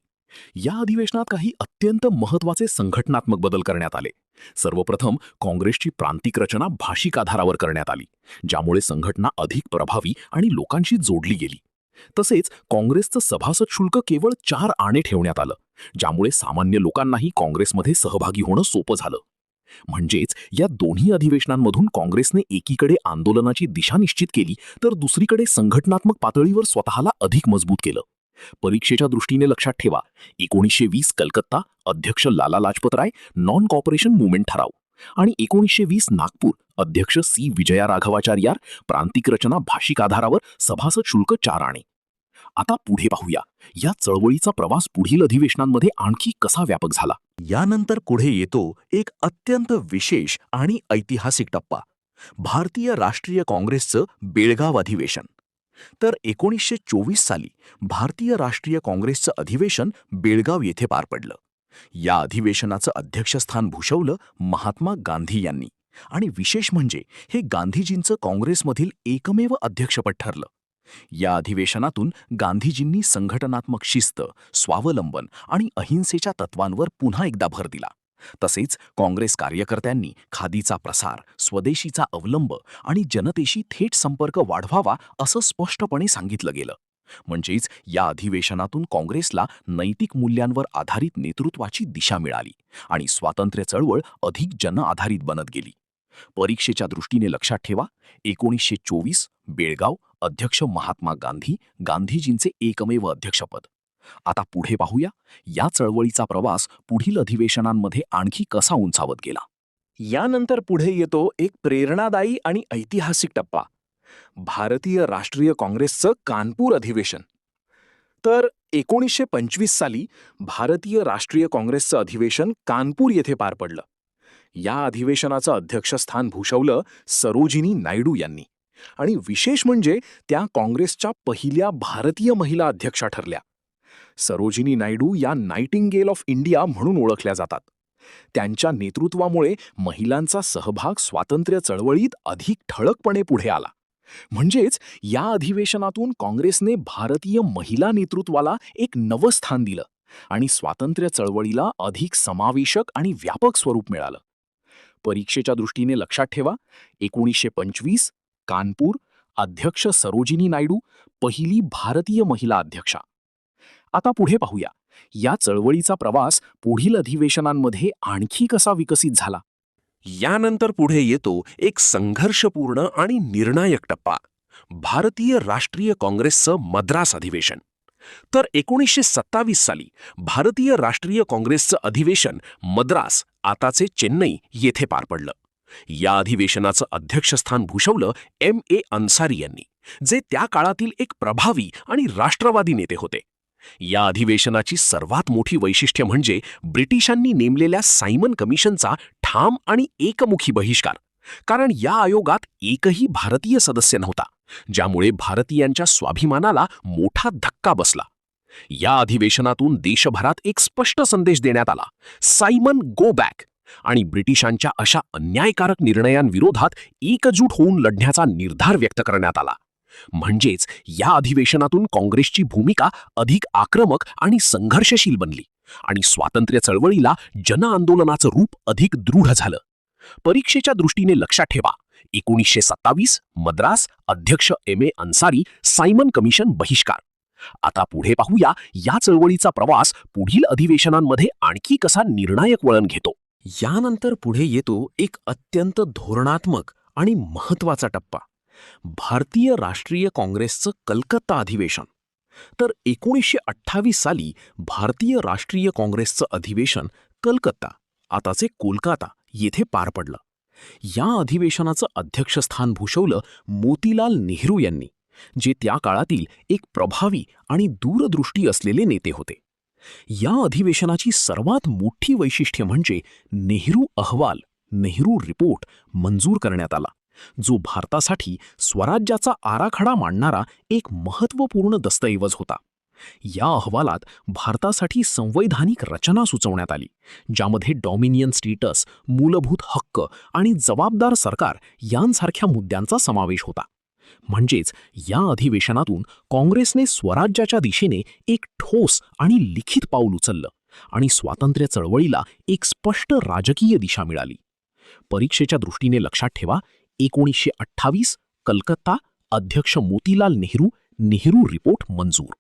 Speaker 2: या अधिवेशनात काही अत्यंत महत्त्वाचे संघटनात्मक बदल करण्यात आले. सर्वप्रथम काँग्रेसची प्रांतिक रचना भाषिक आधारावर करण्यात आली, ज्यामुळे संघटना अधिक प्रभावी आणि लोकांशी जोडली गेली. तसेच काँग्रेसचं सभासद शुल्क केवळ 4 आणे ठेवण्यात आलं, ज्यामुळे सामान्य लोकांनाही काँग्रेसमध्ये सहभागी होणं सोपं झालं. म्हणजेच या दोन्ही अधिवेशनांमधून काँग्रेसने एकीकडे आंदोलनाची दिशा निश्चित केली, तर दुसरीकडे संघटनात्मक पातळीवर स्वतःला अधिक मजबूत केलं. परीक्षेच्या दृष्टीने लक्षात ठेवा, 1920 कलकत्ता, अध्यक्ष Lala Lajpat Rai, non cooperation movement ठराव, आणि 1920 नागपूर, अध्यक्ष सी विजया राघवाचार्यार, प्रांतिक रचना भाषिक आधारावर, सभासद शुल्क 4 आणे. आता पुढे पाहूया, या चळवळीचा प्रवास पुढील अधिवेशनांमध्ये आणखी कसा व्यापक झाला.
Speaker 1: यानंतर पुढे येतो एक अत्यंत विशेष आणि ऐतिहासिक टप्पा, भारतीय राष्ट्रीय काँग्रेसचं बेळगाव अधिवेशन. तर 1924 साली भारतीय राष्ट्रीय काँग्रेसचं अधिवेशन बेळगाव येथे पार पडलं. या अधिवेशनाचं अध्यक्षस्थान भूषवलं महात्मा गांधी यांनी, आणि विशेष म्हणजे हे गांधीजींचं काँग्रेसमधील एकमेव अध्यक्षपद ठरलं. या अधिवेशनातून गांधीजींनी संघटनात्मक शिस्त, स्वावलंबन आणि अहिंसेच्या तत्वांवर पुन्हा एकदा भर दिला. तसेच काँग्रेस कार्यकर्त्यांनी खादीचा प्रसार, स्वदेशीचा अवलंब आणि जनतेशी थेट संपर्क वाढवावा असं स्पष्टपणे सांगितलं गेलं. म्हणजेच या अधिवेशनातून काँग्रेसला नैतिक मूल्यांवर आधारित नेतृत्वाची दिशा मिळाली आणि स्वातंत्र्य चळवळ अधिक जनआधारित बनत गेली. परीक्षेच्या दृष्टीने लक्षात ठेवा, 1924 बेळगाव, अध्यक्ष महात्मा गांधी, गांधीजींचे एकमेव अध्यक्षपद. आता पुढे पाहूया, या चळवळीचा प्रवास पुढील अधिवेशनांमध्ये आणखी कसा उंचावत गेला.
Speaker 2: यानंतर पुढे येतो एक प्रेरणादायी आणि ऐतिहासिक टप्पा, भारतीय राष्ट्रीय काँग्रेसचं कानपूर अधिवेशन. तर 1925 साली भारतीय राष्ट्रीय काँग्रेसचं अधिवेशन कानपूर येथे पार पडलं. या अधिवेशनाचं अध्यक्षस्थान भूषवलं सरोजिनी नायडू यांनी, आणि विशेष म्हणजे त्या काँग्रेसच्या पहिल्या भारतीय महिला अध्यक्षा ठरल्या. सरोजिनी नायडू या नाइटिंगेल ऑफ इंडिया म्हणून ओळखल्या जातात. त्यांच्या नेतृत्वामुळे महिलांचा सहभाग स्वातंत्र्य चळवळीत अधिक ठळकपणे पुढे आला. म्हणजेच या अधिवेशनातून काँग्रेसने भारतीय महिला नेतृत्वाला एक नवं स्थान दिलं आणि स्वातंत्र्य चळवळीला अधिक समावेशक आणि व्यापक स्वरूप मिळालं. परीक्षेच्या दृष्टीने लक्षात ठेवा, 1925 कानपूर, अध्यक्ष सरोजिनी नायडू, पहिली भारतीय महिला अध्यक्षा. आता पुढे पाहूया, या चळवळीचा प्रवास पुढील अधिवेशनांमध्ये आणखी कसा विकसित झाला.
Speaker 3: यानंतर पुढे येतो एक संघर्षपूर्ण आणि निर्णायक टप्पा, भारतीय राष्ट्रीय काँग्रेसचं मद्रास अधिवेशन. तर 1927 साली भारतीय राष्ट्रीय काँग्रेसचं अधिवेशन मद्रास, आताचे चेन्नई येथे पार पडलं. या अधिवेशनाचं अध्यक्षस्थान भूषवलं M.A. अन्सारी यांनी, जे त्या काळातील एक प्रभावी आणि राष्ट्रवादी नेते होते. या अधिवेशनाची सर्वात मोठी वैशिष्ट्य म्हणजे ब्रिटिशांनी नेमलेल्या सायमन कमिशनचा ठाम आणि एकमुखी बहिष्कार, कारण या आयोगात एकही भारतीय सदस्य नव्हता, ज्यामुळे भारतीयांच्या स्वाभिमानाला मोठा धक्का बसला. या अधिवेशनातून देशभरात एक स्पष्ट संदेश देण्यात आला, सायमन गो बॅक, आणि ब्रिटिशांच्या अशा अन्यायकारक निर्णयांविरोधात एकजूट होऊन लढण्याचा निर्धार व्यक्त करण्यात आला. म्हणजेच या अधिवेशनातून काँग्रेसची भूमिका अधिक आक्रमक आणि संघर्षशील बनली आणि स्वातंत्र्य चळवळीला जनआंदोलनाचं रूप अधिक दृढ झालं. परीक्षेच्या दृष्टीने लक्षात ठेवा, 1927 मद्रास, अध्यक्ष M.A. अन्सारी, सायमन कमिशन बहिष्कार. आता पुढे पाहूया या चळवळीचा प्रवास पुढील अधिवेशनांमध्ये आणखी कसा निर्णायक वळण घेतो.
Speaker 4: यानंतर पुढे येतो एक अत्यंत धोरणात्मक आणि महत्त्वाचा टप्पा, भारतीय राष्ट्रीय काँग्रेसचं कलकत्ता अधिवेशन. तर 1928 साली भारतीय राष्ट्रीय काँग्रेसचं अधिवेशन कलकत्ता, आताचे कोलकाता, येथे पार पडलं. या अधिवेशनाचं अध्यक्षस्थान भूषवलं मोतीलाल नेहरू यांनी, जे त्या काळातील एक प्रभावी आणि दूरदृष्टी असलेले नेते होते. या अधिवेशनाची सर्वात मोठी वैशिष्ट्य म्हणजे नेहरू अहवाल, नेहरू रिपोर्ट मंजूर करण्यात आला, जो भारतासाठी स्वराज्याचा आराखडा मांडणारा एक महत्त्वपूर्ण दस्तऐवज होता. या अहवालात भारतासाठी संवैधानिक रचना सुचवण्यात आली, ज्यामध्ये डॉमिनियन स्टेटस, मूलभूत हक्क आणि जबाबदार सरकार यांसारख्या मुद्द्यांचा समावेश होता. म्हणजेच या अधिवेशनातून काँग्रेसने स्वराज्याच्या दिशेने एक ठोस आणि लिखित पाऊल उचललं आणि स्वातंत्र्य चळवळीला एक स्पष्ट राजकीय दिशा मिळाली. परीक्षेच्या दृष्टीने लक्षात ठेवा, 1928 कलकत्ता, अध्यक्ष मोतीलाल नेहरू, नेहरू रिपोर्ट मंजूर.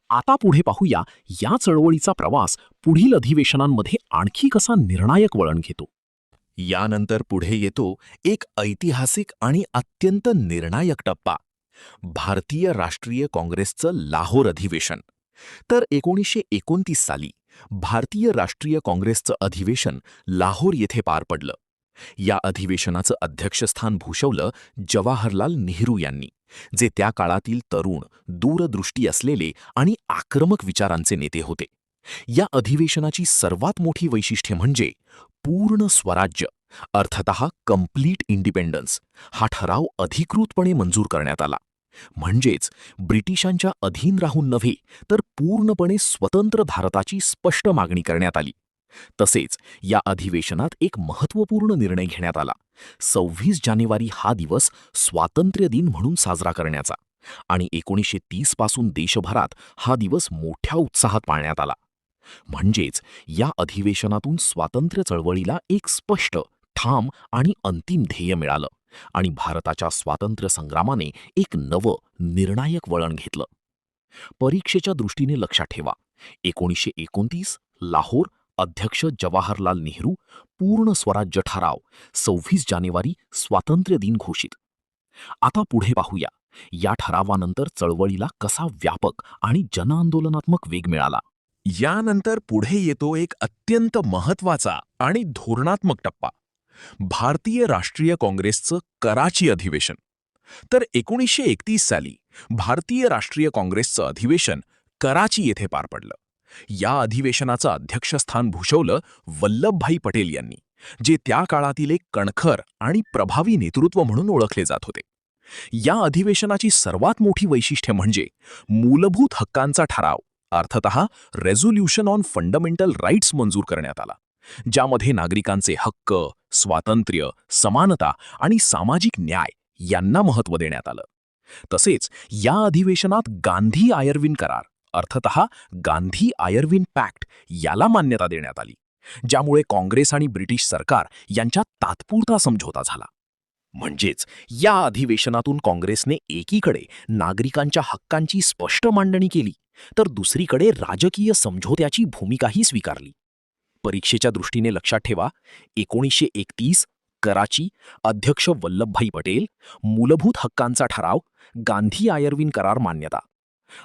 Speaker 4: आता पुढे पाहूया या चळवळीचा प्रवास पुढील अधिवेशनांमध्ये आणखी कसा निर्णायक वळण घेतो.
Speaker 2: यानंतर पुढे येतो एक ऐतिहासिक आणि अत्यंत निर्णायक टप्पा, भारतीय राष्ट्रीय काँग्रेसचं लाहोर अधिवेशन. तर 1929 साली भारतीय राष्ट्रीय काँग्रेसचं अधिवेशन लाहोर येथे पार पडलं. या अधिवेशनाचं अध्यक्षस्थान भूषवलं जवाहरलाल नेहरू यांनी, जे त्या काळातील तरुण, दूरदृष्टी असलेले आणि आक्रमक विचारांचे नेते होते. या अधिवेशनाची सर्वात मोठी वैशिष्ट्य म्हणजे पूर्ण स्वराज्य, अर्थतः कंप्लीट इंडिपेंडन्स, हा ठराव अधिकृतपणे मंजूर करण्यात आला. म्हणजेच ब्रिटिशांच्या अधीन राहून नव्हे, तर पूर्णपणे स्वतंत्र भारताची स्पष्ट मागणी करण्यात आली. तसेच या अधिवेशनात एक महत्त्वपूर्ण निर्णय घेण्यात आला, 26 जानेवारी हा दिवस स्वातंत्र्य दिन म्हणून साजरा करण्याचा, आणि 1930 पासून देशभरात हा दिवस मोठ्या उत्साहात पाळण्यात आला. म्हणजेच या अधिवेशनातून स्वातंत्र्य चळवळीला एक स्पष्ट, ठाम आणि अंतिम ध्येय मिळालं आणि भारताच्या स्वातंत्र्य संग्रामाने एक नवं, निर्णायक वळण घेतलं. परीक्षेच्या दृष्टीने लक्षात ठेवा, 1929 लाहोर, अध्यक्ष जवाहरलाल नेहरू, पूर्ण स्वराज्य ठराव, 26 जानेवारी स्वातंत्र्य दिन घोषित. आता पुढे पाहूया या ठरावानंतर चळवळीला कसा व्यापक आणि जनआंदोलनात्मक वेग मिळाला.
Speaker 3: यानंतर पुढे येतो एक अत्यंत महत्त्वाचा आणि धोरणात्मक टप्पा, भारतीय राष्ट्रीय काँग्रेसचं कराची अधिवेशन. तर 1931 साली भारतीय राष्ट्रीय काँग्रेसचं अधिवेशन कराची येथे पार पडलं. या अधिवेशनाचं अध्यक्षस्थान भूषवलं वल्लभभाई पटेल यांनी, जे त्या काळातील एक कणखर आणि प्रभावी नेतृत्व म्हणून ओळखले जात होते. या अधिवेशनाची सर्वात मोठी वैशिष्ट्य म्हणजे मूलभूत हक्कांचा ठराव, अर्थतः रेझोल्युशन ऑन फंडामेंटल राईट्स मंजूर करण्यात आला, ज्यामध्ये नागरिकांचे हक्क, स्वातंत्र्य, समानता आणि सामाजिक न्याय यांना महत्त्व देण्यात आलं. तसेच या अधिवेशनात गांधी-आयर्विन करार, अर्थतः गांधी-आयर्विन पॅक्ट याला मान्यता देण्यात आली, ज्यामुळे काँग्रेस आणि ब्रिटिश सरकार यांच्यात तात्पुरता समझोता झाला. म्हणजेच या अधिवेशनातून काँग्रेसने एकीकडे नागरिकांच्या हक्कांची स्पष्ट मांडणी केली, तर दुसरीकडे राजकीय समझोत्याची भूमिकाही स्वीकारली. परीक्षेच्या दृष्टीने लक्षात ठेवा, 1931 कराची, अध्यक्ष वल्लभभाई पटेल, मूलभूत हक्कांचा ठराव, गांधी-आयर्विन करार मान्यता.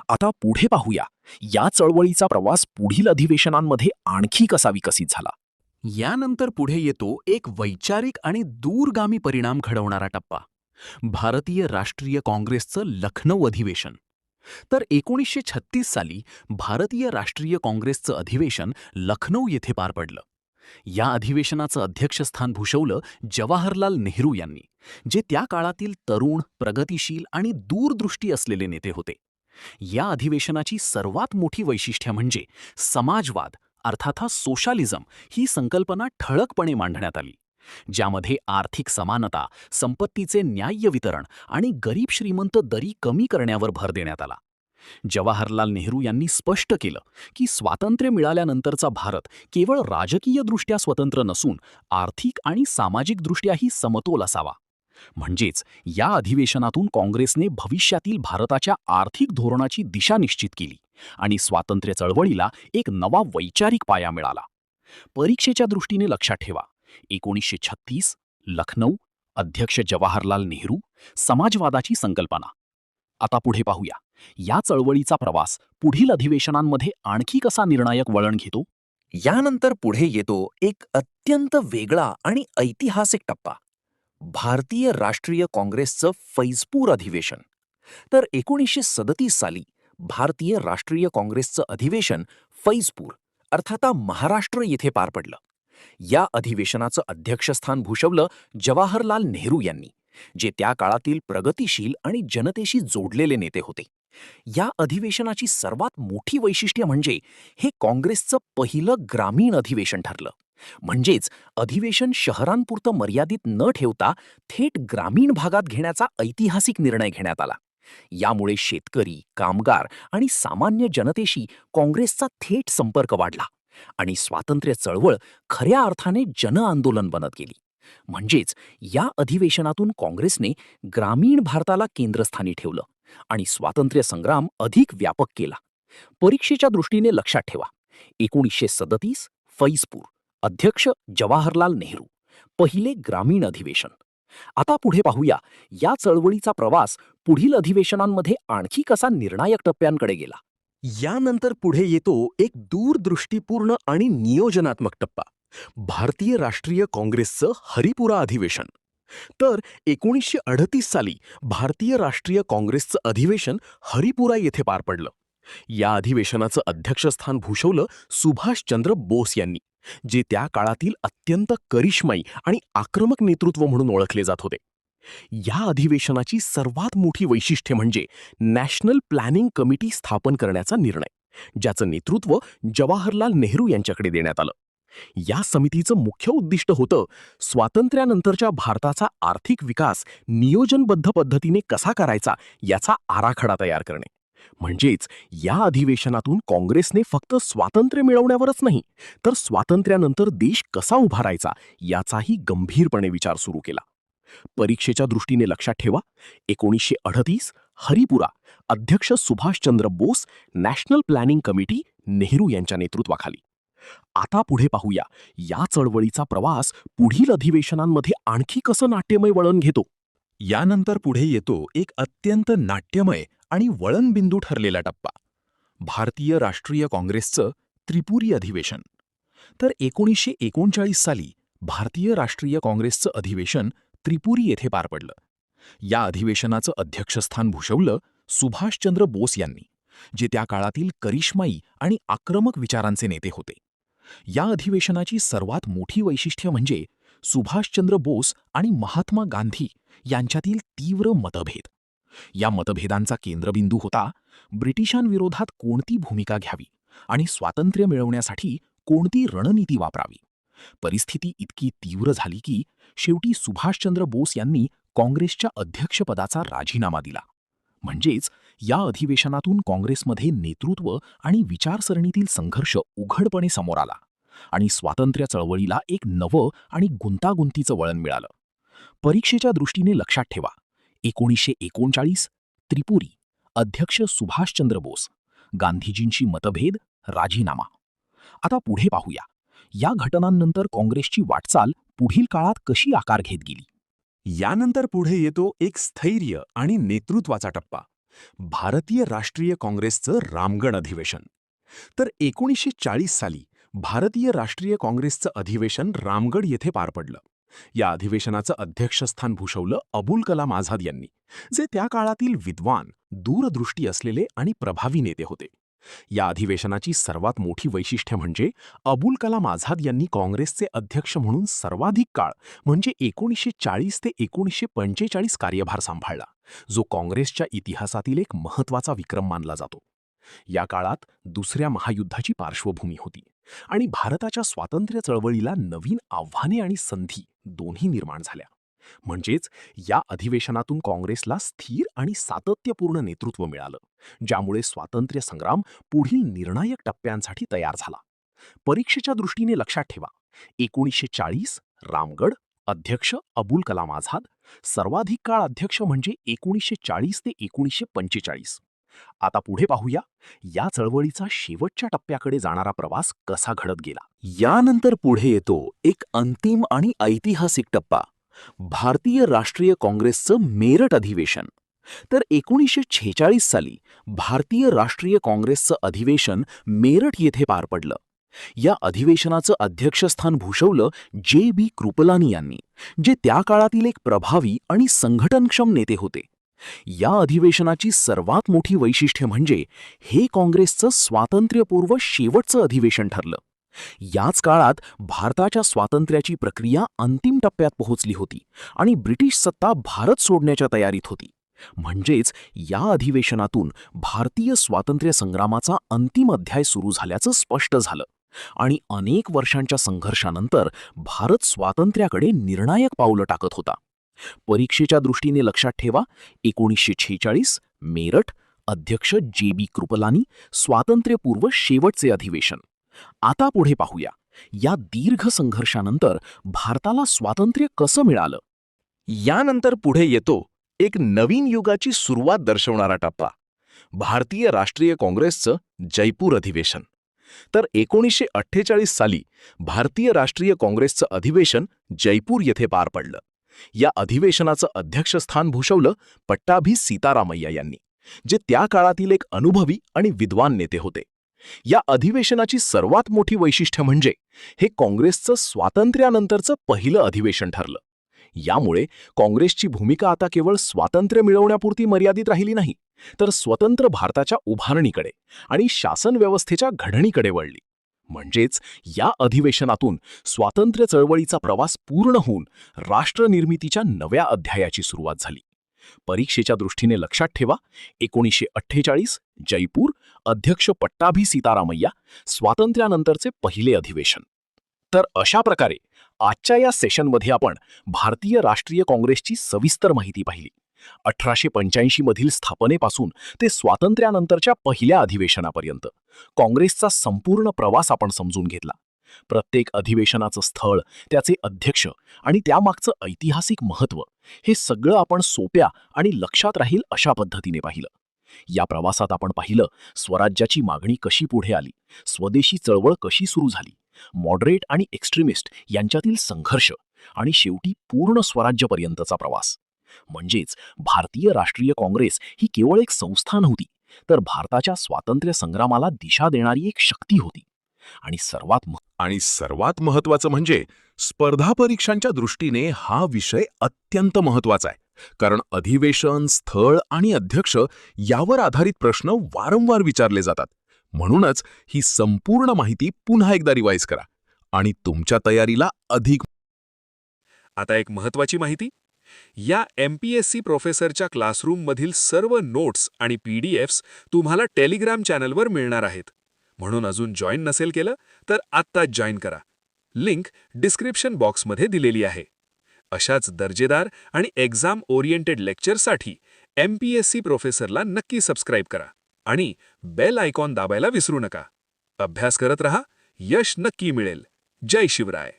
Speaker 3: आता पुढे पाहूया या चळवळीचा प्रवास पुढील अधिवेशनांमध्ये आणखी कसा विकसित झाला.
Speaker 4: यानंतर पुढे येतो एक वैचारिक आणि दूरगामी परिणाम घडवणारा टप्पा, भारतीय राष्ट्रीय काँग्रेसचं लखनौ अधिवेशन. तर 1936 साली भारतीय राष्ट्रीय काँग्रेसचं अधिवेशन लखनौ येथे पार पडलं. या अधिवेशनाचं अध्यक्षस्थान भूषवलं जवाहरलाल नेहरू यांनी, जे त्या काळातील तरुण, प्रगतिशील आणि दूरदृष्टी असलेले नेते होते.
Speaker 3: या अधिवेशनाची सर्वात मोठी वैशिष्ट्य म्हणजे समाजवाद अर्थात सोशालिझम ही संकल्पना ठळकपणे मांडण्यात आली, ज्यामध्ये आर्थिक समानता, संपत्तीचे न्याय्य वितरण आणि गरीब श्रीमंत दरी कमी करण्यावर भर देण्यात आला. जवाहरलाल नेहरू यांनी स्पष्ट केलं की स्वातंत्र्य मिळाल्यानंतरचा भारत केवळ राजकीयदृष्ट्या स्वतंत्र नसून आर्थिक आणि सामाजिकदृष्ट्याही समतोल असावा. म्हणजेच या अधिवेशनातून काँग्रेसने भविष्यातील भारताच्या आर्थिक धोरणाची दिशा निश्चित केली आणि स्वातंत्र्य चळवळीला एक नवा वैचारिक पाया मिळाला. परीक्षेच्या दृष्टीने लक्षात ठेवा, 1936 लखनौ, अध्यक्ष जवाहरलाल नेहरू, समाजवादाची संकल्पना. आता पुढे पाहूया, या चळवळीचा प्रवास पुढील अधिवेशनांमध्ये आणखी कसा निर्णायक वळण घेतो.
Speaker 1: यानंतर पुढे येतो एक अत्यंत वेगळा आणि ऐतिहासिक टप्पा, भारतीय राष्ट्रीय काँग्रेसचं फैजपूर अधिवेशन. तर 1937 साली भारतीय राष्ट्रीय काँग्रेसचं अधिवेशन फैजपूर अर्थात महाराष्ट्र येथे पार पडलं. या अधिवेशनाचं अध्यक्षस्थान भूषवलं जवाहरलाल नेहरू यांनी, जे त्या काळातील प्रगतिशील आणि जनतेशी जोडलेले नेते होते. या अधिवेशनाची सर्वात मोठी वैशिष्ट्य म्हणजे हे काँग्रेसचं पहिलं ग्रामीण अधिवेशन ठरलं. म्हणजेच अधिवेशन शहरांपुरतं मर्यादित न ठेवता थेट ग्रामीण भागात घेण्याचा ऐतिहासिक निर्णय घेण्यात आला. यामुळे शेतकरी, कामगार आणि सामान्य जनतेशी काँग्रेसचा थेट संपर्क वाढला आणि स्वातंत्र्य चळवळ खऱ्या अर्थाने जनआंदोलन बनत गेली. म्हणजेच या अधिवेशनातून काँग्रेसने ग्रामीण भारताला केंद्रस्थानी ठेवलं आणि स्वातंत्र्य संग्राम अधिक व्यापक केला. परीक्षेच्या दृष्टीने लक्षात ठेवा, 1937 फैजपूर, अध्यक्ष जवाहरलाल नेहरू, पहिले ग्रामीण अधिवेशन. आता पुढे पाहूया, या चळवळीचा प्रवास पुढील अधिवेशनांमध्ये आणखी कसा निर्णायक टप्प्यांकडे गेला.
Speaker 2: यानंतर पुढे येतो एक दूरदृष्टीपूर्ण आणि नियोजनात्मक टप्पा, भारतीय राष्ट्रीय काँग्रेसचं हरिपुरा अधिवेशन. तर 1938 साली भारतीय राष्ट्रीय काँग्रेसचं अधिवेशन हरिपुरा येथे पार पडलं. या अधिवेशनाचं अध्यक्षस्थान भूषवलं सुभाषचंद्र बोस यांनी, जे त्या काळातील अत्यंत करिश्माई आणि आक्रमक नेतृत्व म्हणून ओळखले जात होते. या अधिवेशनाची सर्वात मोठी वैशिष्ट्य म्हणजे नॅशनल प्लॅनिंग कमिटी स्थापन करण्याचा निर्णय, ज्याचं नेतृत्व जवाहरलाल नेहरू यांच्याकडे देण्यात आलं. या समितीचं मुख्य उद्दिष्ट होतं स्वातंत्र्यानंतरच्या भारताचा आर्थिक विकास नियोजनबद्ध पद्धतीने कसा करायचा याचा आराखडा तयार करणे. म्हणजेच या अधिवेशनातून काँग्रेसने फक्त स्वातंत्र्य मिळवण्यावरच नाही, तर स्वातंत्र्यानंतर देश कसा उभारायचा याचाही गंभीरपणे विचार सुरू केला. परीक्षेच्या दृष्टीने लक्षात ठेवा, 1938 हरिपुरा, अध्यक्ष Subhash Chandra Bose, national planning committee Nehru यांच्या नेतृत्वाखाली. आता पुढे पाहूया, या चळवळीचा प्रवास पुढील अधिवेशनांमध्ये आणखी कसं नाट्यमय वळण घेतो.
Speaker 3: यानंतर पुढे येतो एक अत्यंत नाट्यमय आणि वळणबिंदू ठरलेला टप्पा, भारतीय राष्ट्रीय काँग्रेसचं त्रिपुरी अधिवेशन. तर 1939 साली भारतीय राष्ट्रीय काँग्रेसचं अधिवेशन त्रिपुरी येथे पार पडलं. या अधिवेशनाचं अध्यक्षस्थान भूषवलं सुभाषचंद्र बोस यांनी, जे त्या काळातील करिश्माई आणि आक्रमक विचारांचे नेते होते. या अधिवेशनाची सर्वात मोठी वैशिष्ट्य म्हणजे सुभाषचंद्र बोस आणि महात्मा गांधी यांच्यातील तीव्र मतभेद. या मतभेदांचा केंद्रबिंदू होता ब्रिटिशांविरोधात कोणती भूमिका घ्यावी आणि स्वातंत्र्य मिळवण्यासाठी कोणती रणनीती वापरावी. परिस्थिती इतकी तीव्र झाली की शेवटी सुभाषचंद्र बोस यांनी काँग्रेसच्या अध्यक्षपदाचा राजीनामा दिला. म्हणजेच या अधिवेशनातून काँग्रेसमध्ये नेतृत्व आणि विचारसरणीतील संघर्ष उघडपणे समोर आला आणि स्वातंत्र्य चळवळीला एक नवं आणि गुंतागुंतीचं वळण मिळालं. परीक्षेच्या दृष्टीने लक्षात ठेवा, 1939 त्रिपुरी, अध्यक्ष सुभाषचंद्र बोस, गांधीजींशी मतभेद, राजीनामा. आता पुढे पाहूया, या घटनांनंतर काँग्रेसची वाटचाल पुढील काळात कशी आकार घेत गेली.
Speaker 2: यानंतर पुढे येतो एक स्थैर्य आणि नेतृत्वाचा टप्पा, भारतीय राष्ट्रीय काँग्रेसचं रामगढ अधिवेशन. तर 1940 साली भारतीय राष्ट्रीय काँग्रेसचं अधिवेशन रामगढ येथे पार पडलं. या अधिवेशनाचं अध्यक्षस्थान भूषवलं अबुल कलाम आझाद यांनी, जे त्या काळातील विद्वान, दूरदृष्टी असलेले आणि प्रभावी नेते होते. या अधिवेशनाची सर्वात मोठी वैशिष्ट्य म्हणजे अबुल कलाम आझाद यांनी काँग्रेसचे अध्यक्ष म्हणून सर्वाधिक काळ म्हणजे 1940 ते 1945 कार्यभार सांभाळला.
Speaker 3: जो काँग्रेसच्या इतिहासातील एक महत्त्वाचा विक्रम मानला जातो. या काळात दुसऱ्या महायुद्धाची पार्श्वभूमी होती आणि भारताच्या स्वातंत्र्य चळवळीला नवीन आव्हाने आणि संधी दोन्ही निर्माण झाल्या. म्हणजेच या अधिवेशनातून काँग्रेसला स्थिर आणि सातत्यपूर्ण नेतृत्व मिळालं, ज्यामुळे स्वातंत्र्य संग्राम पुढील निर्णायक टप्प्यांसाठी तयार झाला. परीक्षेच्या दृष्टीने लक्षात ठेवा, 1940 रामगढ, अध्यक्ष अबुल कलाम आझाद, सर्वाधिक काळ अध्यक्ष म्हणजे 1940 ते 1945. आता पुढे पाहूया या चळवळीचा शेवटच्या टप्प्याकडे जाणारा प्रवास कसा घडत गेला.
Speaker 1: यानंतर पुढे येतो एक अंतिम आणि ऐतिहासिक टप्पा, भारतीय राष्ट्रीय काँग्रेसचं मेरठ अधिवेशन. तर 1946 साली भारतीय राष्ट्रीय काँग्रेसचं अधिवेशन मेरठ येथे पार पडलं. या अधिवेशनाचं अध्यक्षस्थान भूषवलं जे.बी. कृपलानी यांनी, जे त्या काळातील एक प्रभावी आणि संघटनक्षम नेते होते. या अधिवेशनाची सर्वात मोठी वैशिष्ट्य म्हणजे हे काँग्रेसचं स्वातंत्र्यपूर्व शेवटचं अधिवेशन ठरलं. याच काळात भारताच्या स्वातंत्र्याची प्रक्रिया अंतिम टप्प्यात पोहोचली होती आणि ब्रिटिश सत्ता भारत सोडण्याच्या तयारीत होती. म्हणजेच या अधिवेशनातून भारतीय स्वातंत्र्य संग्रामाचा अंतिम अध्याय सुरू झाल्याचं स्पष्ट झालं आणि अनेक वर्षांच्या संघर्षानंतर भारत स्वातंत्र्याकडे निर्णायक पावलं टाकत होता. परीक्षेच्या दृष्टीने लक्षात ठेवा, 1946 मेरठ, अध्यक्ष जे.बी. कृपलानी, स्वातंत्र्यपूर्व शेवटचे अधिवेशन. आता पुढे पाहूया या दीर्घ संघर्षानंतर भारताला स्वातंत्र्य कसं मिळालं.
Speaker 2: यानंतर पुढे येतो एक नवीन युगाची सुरुवात दर्शवणारा टप्पा, भारतीय राष्ट्रीय काँग्रेसचं जयपूर अधिवेशन. तर 1948 साली भारतीय राष्ट्रीय काँग्रेसचं अधिवेशन जयपूर येथे पार पडलं. या अधिवेशनाचं अध्यक्षस्थान भूषवलं पट्टाभी सीतारामय्या यांनी, जे त्या काळातील एक अनुभवी आणि विद्वान नेते होते. या अधिवेशनाची सर्वात मोठी वैशिष्ट्य म्हणजे हे काँग्रेसचं स्वातंत्र्यानंतरचं पहिलं अधिवेशन ठरलं. यामुळे काँग्रेसची भूमिका आता केवळ स्वातंत्र्य मिळवण्यापुरती मर्यादित राहिली नाही, तर स्वतंत्र भारताच्या उभारणीकडे आणि शासन व्यवस्थेच्या घडणीकडे वळली. म्हणजेच या अधिवेशनातून स्वातंत्र्य चळवळीचा प्रवास पूर्ण होऊन राष्ट्रनिर्मितीच्या नव्या अध्यायाची सुरुवात झाली. परीक्षेच्या दृष्टीने लक्षात ठेवा, 1948 जयपूर, अध्यक्ष पट्टाभी सीतारामय्या, स्वातंत्र्यानंतरचे पहिले अधिवेशन. तर अशा प्रकारे आजच्या या सेशनमध्ये आपण भारतीय राष्ट्रीय काँग्रेसची सविस्तर माहिती पाहिली. 1885 मधील स्थापनेपासून ते स्वातंत्र्यानंतरच्या पहिल्या अधिवेशनापर्यंत काँग्रेसचा संपूर्ण प्रवास आपण समजून घेतला. प्रत्येक अधिवेशनाचं स्थळ, त्याचे अध्यक्ष आणि त्यामागचं ऐतिहासिक महत्त्व हे सगळं आपण सोप्या आणि लक्षात राहील अशा पद्धतीने पाहिलं. या प्रवासात आपण पाहिलं स्वराज्याची मागणी कशी पुढे आली, स्वदेशी चळवळ कशी सुरू झाली, मॉडरेट आणि एक्स्ट्रीमिस्ट यांच्यातील संघर्ष आणि शेवटी पूर्ण स्वराज्यापर्यंतचा प्रवास. म्हणजेच भारतीय राष्ट्रीय काँग्रेस ही केवळ एक संस्था नव्हती, तर भारताच्या स्वातंत्र्य संग्रामाला दिशा देणारी एक शक्ती होती. आणि सर्वात महत्त्वाचं म्हणजे स्पर्धा परीक्षांच्या दृष्टीने हा विषय अत्यंत महत्त्वाचा आहे, कारण अधिवेशन, स्थळ आणि अध्यक्ष यावर आधारित प्रश्न वारंवार विचारले जातात. म्हणूनच ही संपूर्ण माहिती पुन्हा एकदा रिवाईज करा आणि तुमच्या तयारीला अधिक.
Speaker 3: आता एक महत्त्वाची माहिती, या MPSC प्रोफेसरच्या क्लासरूममधील सर्व नोट्स आणि PDFs तुम्हाला टेलिग्राम चॅनलवर मिळणार आहेत. म्हणून अजून जॉईन नसेल केलं तर आत्ताच जॉईन करा. लिंक डिस्क्रिप्शन बॉक्समध्ये दिलेली आहे. अशाच दर्जेदार आणि एक्झाम ओरिएंटेड लेक्चरसाठी MPSC प्रोफेसरला नक्की सबस्क्राईब करा आणि बेल आयकॉन दाबायला विसरू नका. अभ्यास करत रहा, यश नक्की मिळेल. जय शिवराय.